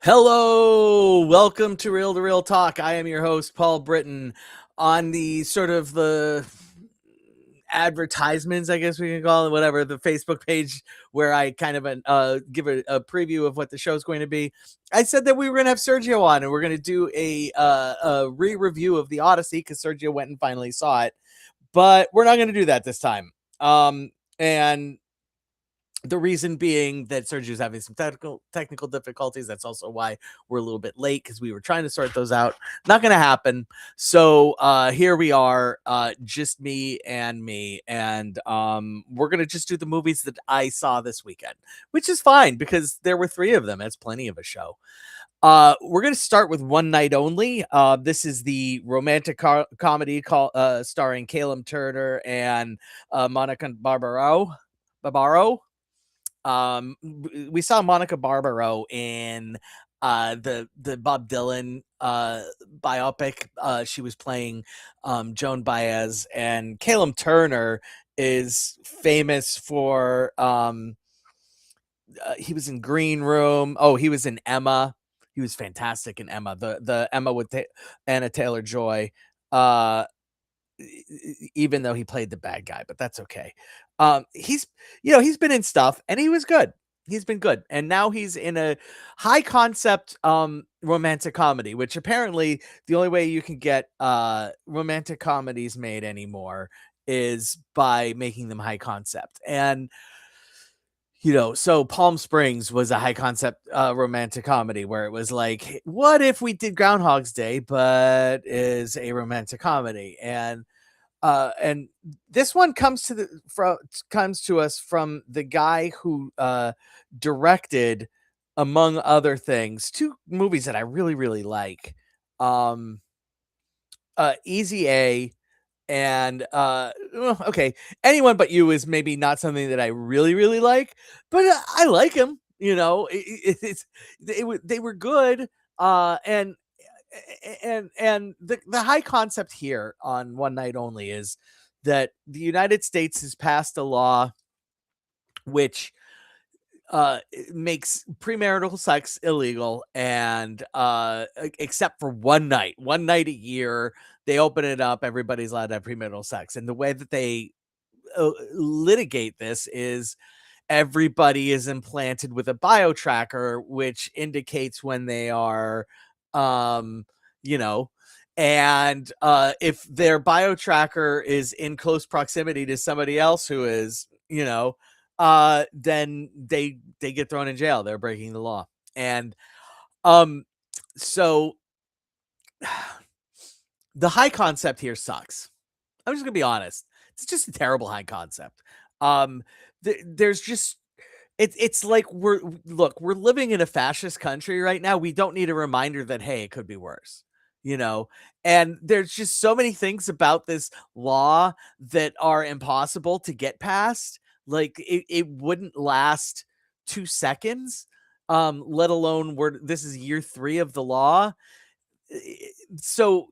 Hello, welcome to Real to Real Talk. I am your host, Paul Britton. On the sort of the advertisements, I guess we can call it, whatever, the Facebook page where I kind of give a preview of what the show's going to be. I said that we were going to have Sergio on, and we're going to do a re-review of the Odyssey because Sergio went and finally saw it, but we're not going to do that this time. And the reason being that Sergio's having some technical difficulties. That's also why we're a little bit late, because we were trying to sort those out. Not going to happen. So here we are, just me, and we're going to just do the movies that I saw this weekend, which is fine because there were 3 of them. That's plenty of a show. We're going to start with One Night Only. This is the romantic comedy starring Caleb Turner and Monica Barbaro. We saw Monica Barbaro in the Bob Dylan biopic. She was playing Joan Baez, and Caleb Turner is famous for he was in Green Room. Oh, he was in Emma. He was fantastic in Emma. The Emma with Anna Taylor-Joy. Even though he played the bad guy, but that's okay. He's been in stuff, and he was good. He's been good, and now he's in a high concept romantic comedy, which apparently the only way you can get romantic comedies made anymore is by making them high concept. And so Palm Springs was a high concept romantic comedy where it was like, what if we did Groundhog's Day, but is a romantic comedy? And this one comes to us from the guy who directed, among other things, 2 movies that I really, really like. Easy A and okay, Anyone But You is maybe not something that I really, really like, but I like him. They were good. And the high concept here on One Night Only is that the United States has passed a law which makes premarital sex illegal, and except for one night a year, they open it up. Everybody's allowed to have premarital sex, and the way that they litigate this is everybody is implanted with a bio tracker, which indicates when they are, um, you know, and if their bio tracker is in close proximity to somebody else who is, then they get thrown in jail. They're breaking the law. And so the high concept here sucks. I'm just gonna be honest. It's just a terrible high concept. There's just it's like we're living in a fascist country right now. We don't need a reminder that, hey, it could be worse. And there's just so many things about this law that are impossible to get past. Like it wouldn't last 2 seconds, let alone this is year 3 of the law. So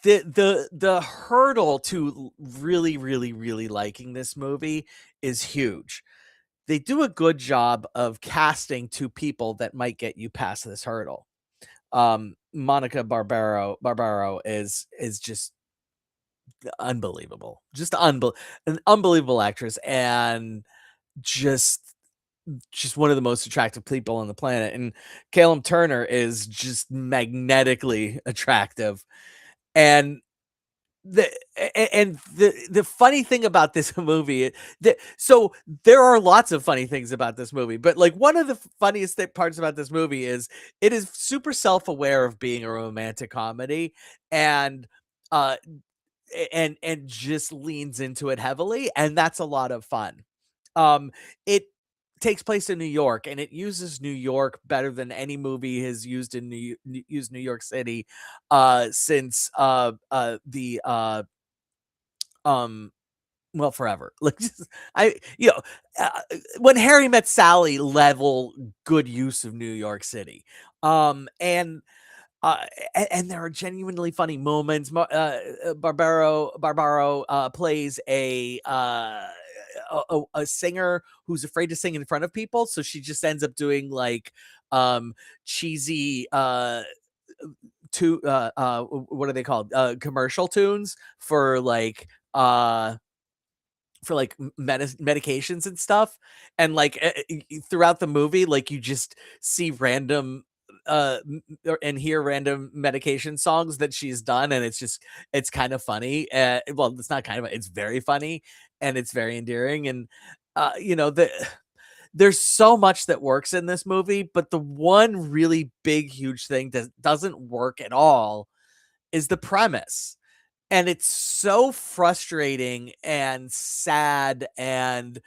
the hurdle to really, really, really liking this movie is huge. They do a good job of casting 2 people that might get you past this hurdle. Monica Barbaro is just unbelievable. Just an unbelievable actress, and just one of the most attractive people on the planet. And Caleb Turner is just magnetically attractive. And the funny thing about this movie, so there are lots of funny things about this movie, but like one of the funniest parts about this movie is it is super self-aware of being a romantic comedy, and uh and just leans into it heavily, and that's a lot of fun. It takes place in New York, and it uses New York better than any movie has used used New York City since the well, forever. Like, just, I you know when Harry Met Sally level good use of New York City. And uh, and there are genuinely funny moments. Barbaro plays a singer who's afraid to sing in front of people, so she just ends up doing like cheesy to what are they called, commercial tunes for like medications and stuff. And like throughout the movie, like you just see random and hear random medication songs that she's done, and it's kind of funny. Well, it's not kind of, it's very funny, and it's very endearing. And there's so much that works in this movie, but the one really big huge thing that doesn't work at all is the premise. And it's so frustrating and sad and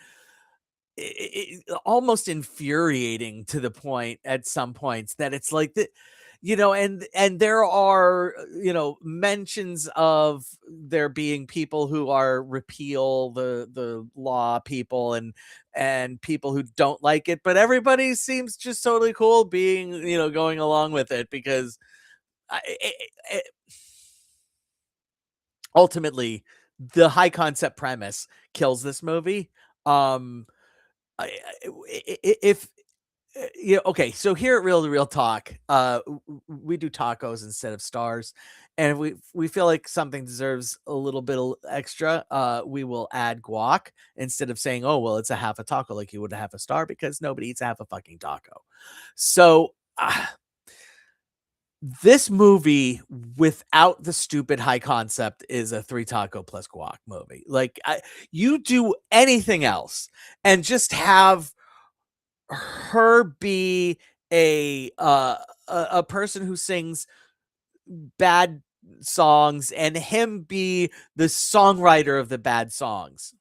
almost infuriating to the point at some points that it's like and there are mentions of there being people who are repeal the law people and people who don't like it, but everybody seems just totally cool being going along with it because I, it, ultimately the high concept premise kills this movie. um if yeah, okay, so here at Real Talk, we do tacos instead of stars, and if we feel like something deserves a little bit extra, we will add guac instead of saying, oh well, it's a half a taco like you would a half a star, because nobody eats a half a fucking taco. So this movie, without the stupid high concept, is a 3 taco plus guac movie. Like, you do anything else and just have her be a person who sings bad songs and him be the songwriter of the bad songs.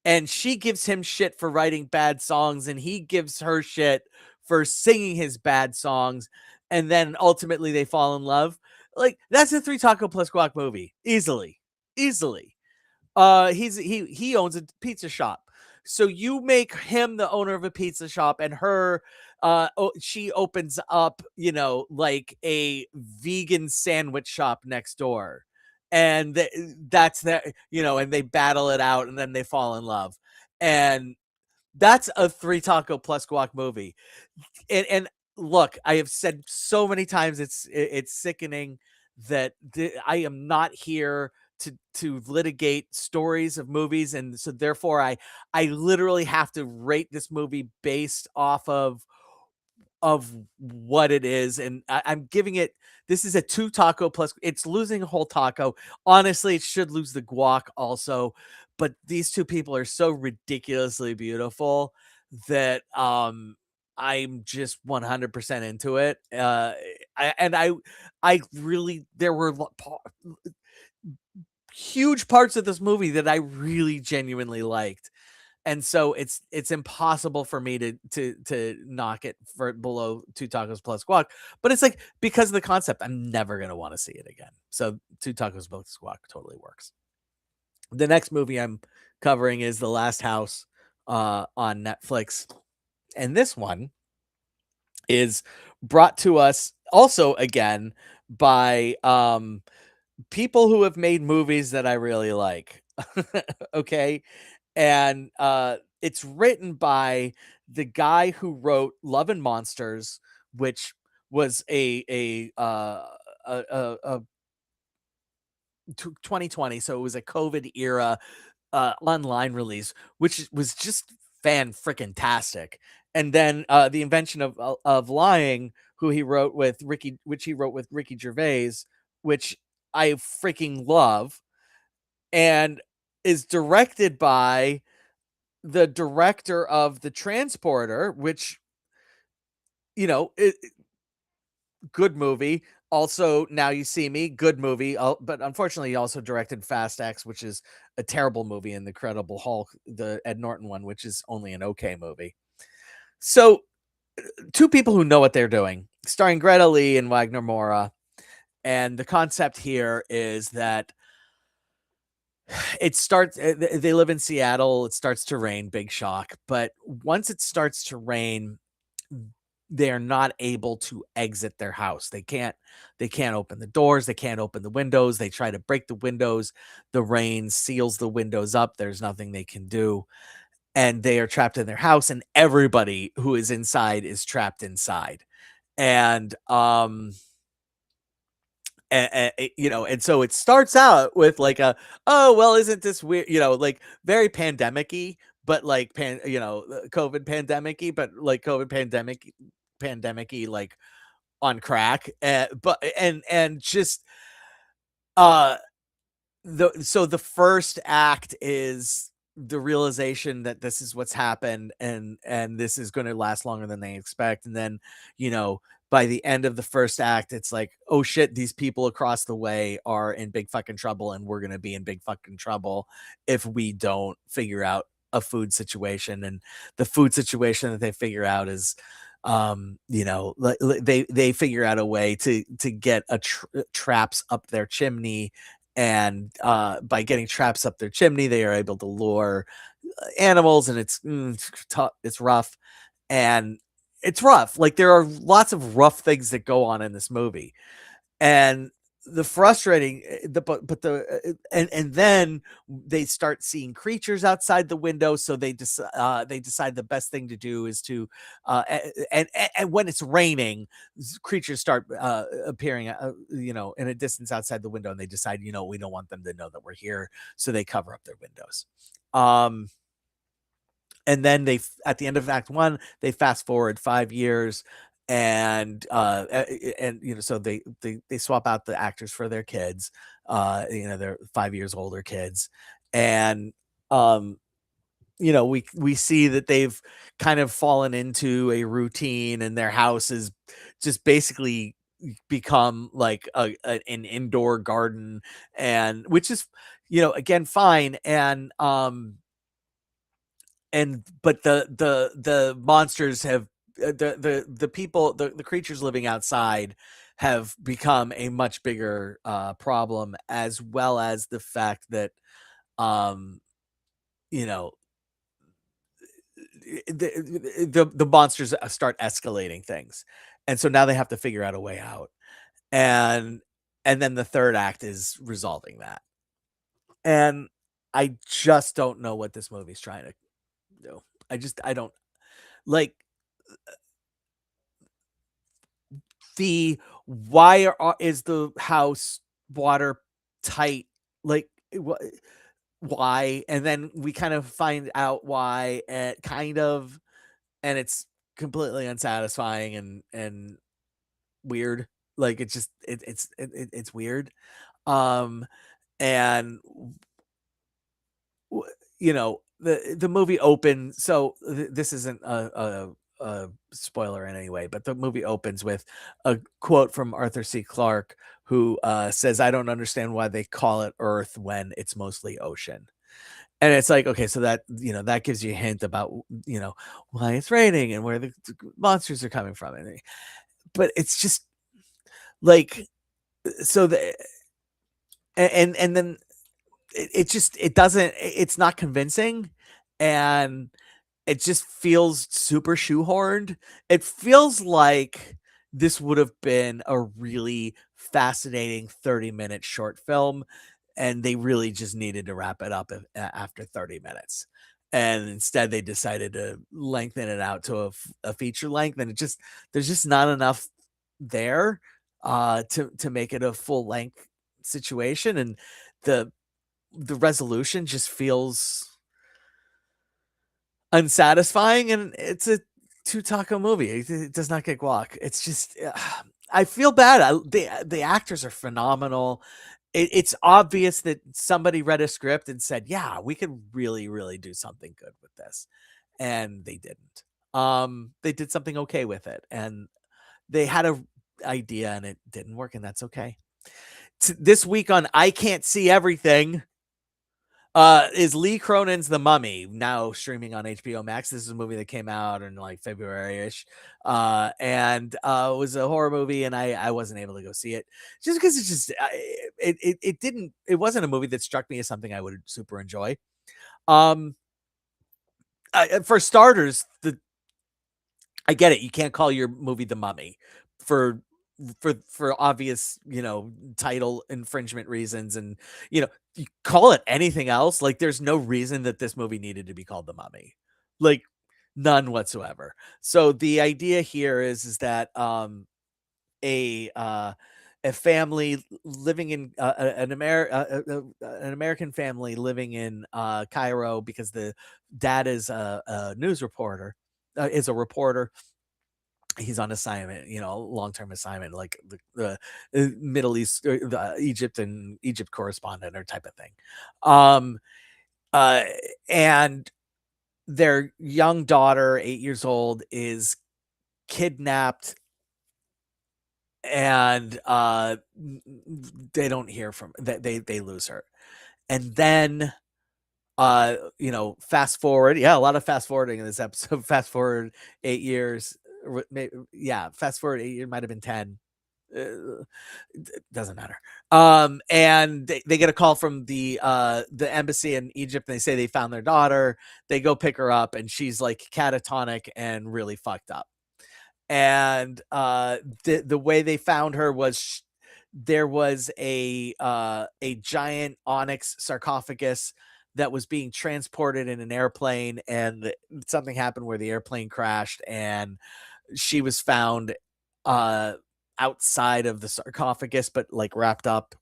And she gives him shit for writing bad songs, and he gives her shit for singing his bad songs, and then ultimately they fall in love. Like, that's a 3 taco plus guac movie. Easily. Easily. He owns a pizza shop. So you make him the owner of a pizza shop, and her she opens up, like a vegan sandwich shop next door. And that's that, and they battle it out, and then they fall in love. And that's a 3 taco plus guac movie. And look, I have said so many times, it's sickening that I am not here to litigate stories of movies, and so therefore I literally have to rate this movie based off of what it is. And I'm giving it, this is a 2 taco plus, it's losing a whole taco. Honestly, it should lose the guac also, but these two people are so ridiculously beautiful that I'm just 100% into it. I really, there were huge parts of this movie that I really genuinely liked. And so it's impossible for me to knock it for below 2 tacos plus guac. But it's like, because of the concept, I'm never gonna want to see it again. So 2 tacos plus guac totally works. The next movie I'm covering is The Last House on Netflix. And this one is brought to us also again by people who have made movies that I really like. Okay. And it's written by the guy who wrote Love and Monsters, which was a 2020, so it was a COVID era online release, which was just fan freaking tastic. And then The Invention of Lying, who he wrote with Ricky Gervais, which I freaking love, and is directed by the director of The Transporter, which, good movie. Also, Now You See Me, good movie. But unfortunately, he also directed Fast X, which is a terrible movie, and The Incredible Hulk, the Ed Norton one, which is only an okay movie. So, two people who know what they're doing, starring Greta Lee and Wagner Moura. And the concept here is that it starts, they live in Seattle. It starts to rain, big shock. But once it starts to rain, they're not able to exit their house. They can't open the doors, they can't open the windows. They try to break the windows. The rain seals the windows up. There's nothing they can do. And they are trapped in their house, and everybody who is inside is trapped inside. And you know, and so it starts out with like a, oh well, isn't this weird, you know, like very pandemic-y, but like you know, COVID pandemic-y, but like COVID pandemic-y, like on crack. But and just uh the first act is the realization that this is what's happened, and this is going to last longer than they expect. And then, you know, by the end of the first act, it's like, oh shit, these people across the way are in big fucking trouble, and we're going to be in big fucking trouble if we don't figure out a food situation. And the food situation that they figure out is, you know, they figure out a way to get traps up their chimney. And by getting traps up their chimney, they are able to lure animals. And it's tough, it's rough, and it's rough. Like, there are lots of rough things that go on in this movie. And the frustrating but the and then they start seeing creatures outside the window, so they decide the best thing to do is to and when it's raining, creatures start appearing, you know, in a distance outside the window, and they decide, you know, we don't want them to know that we're here, so they cover up their windows. um and then at the end of act 1, they fast forward 5 years. And and you know, so they swap out the actors for their kids. You know, they're 5 years older kids. And um you know, we see that they've kind of fallen into a routine, and their house is just basically become like an indoor garden, and which is, you know, again, fine. And but the monsters have, the people, the creatures living outside have become a much bigger problem, as well as the fact that, um you know, the monsters start escalating things, and so now they have to figure out a way out. and and then the third act is resolving that. And I just don't know what this movie's trying to do. I don't like the why is the house watertight? Like, why? And then we kind of find out why, kind of, and it's completely unsatisfying and weird. Like, it just it's weird. Um, and you know, the movie opens. So this isn't a spoiler in any way, but the movie opens with a quote from Arthur C. Clarke, who says, "I don't understand why they call it Earth when it's mostly ocean." And it's like, okay, so that, you know, that gives you a hint about, you know, why it's raining and where the monsters are coming from. But it's just like, so the and then it just, it doesn't, it's not convincing. And it just feels super shoehorned. It feels like this would have been a really fascinating 30-minute short film, and they really just needed to wrap it up after 30 minutes. And instead they decided to lengthen it out to a feature length, and there's just not enough there to make it a full length situation. And the the resolution just feels unsatisfying, and it's a two taco movie. It does not get guac. It's just, I feel bad. The actors are phenomenal. It's obvious that somebody read a script and said, "Yeah, we could really, really do something good with this," and they didn't. They did something okay with it, and they had a idea, and it didn't work, and that's okay. This week on I Can't See Everything, is Lee Cronin's The Mummy, now streaming on HBO Max. This is a movie that came out in like February-ish, and it was a horror movie, and I wasn't able to go see it just because it's just, it didn't, it wasn't a movie that struck me as something I would super enjoy. Um, for starters, I get it. You can't call your movie The Mummy for for obvious, title infringement reasons, and you call it anything else. Like, there's no reason that this movie needed to be called The Mummy. Like, none whatsoever. So the idea here is that a a family living in an American family living in Cairo, because the dad is a news reporter, is a reporter. He's on assignment, long-term assignment, like the Middle East, the Egypt correspondent or type of thing. Um, uh, and their young daughter, 8 years old, is kidnapped, and they don't hear from they lose her. And then fast forward, yeah, a lot of fast forwarding in this episode. Fast forward 8 years, yeah, fast forward 8 years, might have been 10. Doesn't matter. And they get a call from the embassy in Egypt, and they say they found their daughter. They go pick her up, and she's like catatonic and really fucked up. And the way they found her was there was a giant onyx sarcophagus that was being transported in an airplane, and something happened where the airplane crashed, and she was found outside of the sarcophagus, but like wrapped up.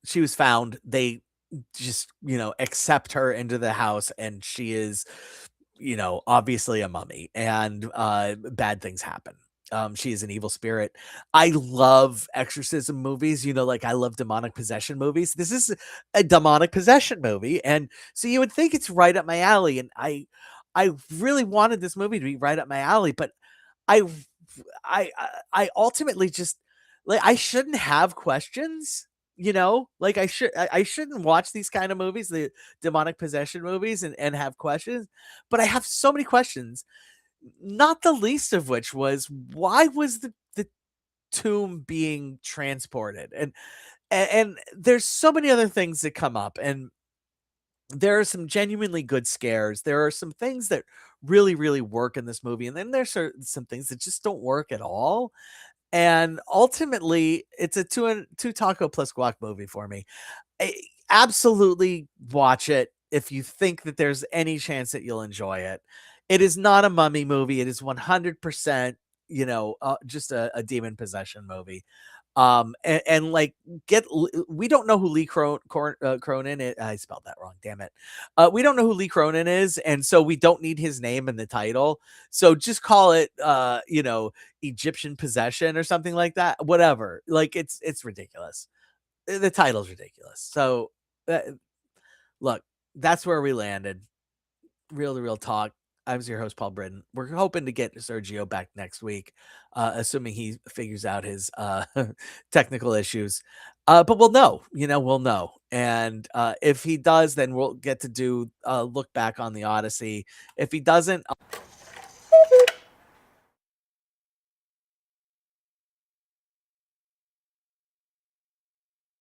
She was found. They just accept her into the house, and she is obviously a mummy, and bad things happen. She is an evil spirit. I love exorcism movies, like I love demonic possession movies. This is a demonic possession movie, and so you would think it's right up my alley. And I really wanted this movie to be right up my alley, but I I ultimately just, like, I shouldn't have questions, like I shouldn't watch these kind of movies, the demonic possession movies, and have questions, but I have so many questions, not the least of which was, why was the tomb being transported? And there's so many other things that come up, and there are some genuinely good scares. There are some things that really, really work in this movie, and then there's some things that just don't work at all. And ultimately, it's a two taco plus guac movie for me. I absolutely watch it if you think that there's any chance that you'll enjoy it. It is not a mummy movie. It is 100%, just a demon possession movie. And like, we don't know who Cronin is. I spelled that wrong. Damn it. We don't know who Lee Cronin is, and so we don't need his name in the title. So just call it, Egyptian possession or something like that. Whatever. Like, it's ridiculous. The title's ridiculous. So, uh, look, that's where we landed. Real to Real Talk. I was your host, Paul Britton. We're hoping to get Sergio back next week, assuming he figures out his technical issues. But we'll know, we'll know. And if he does, then we'll get to do a look back on the Odyssey. If he doesn't,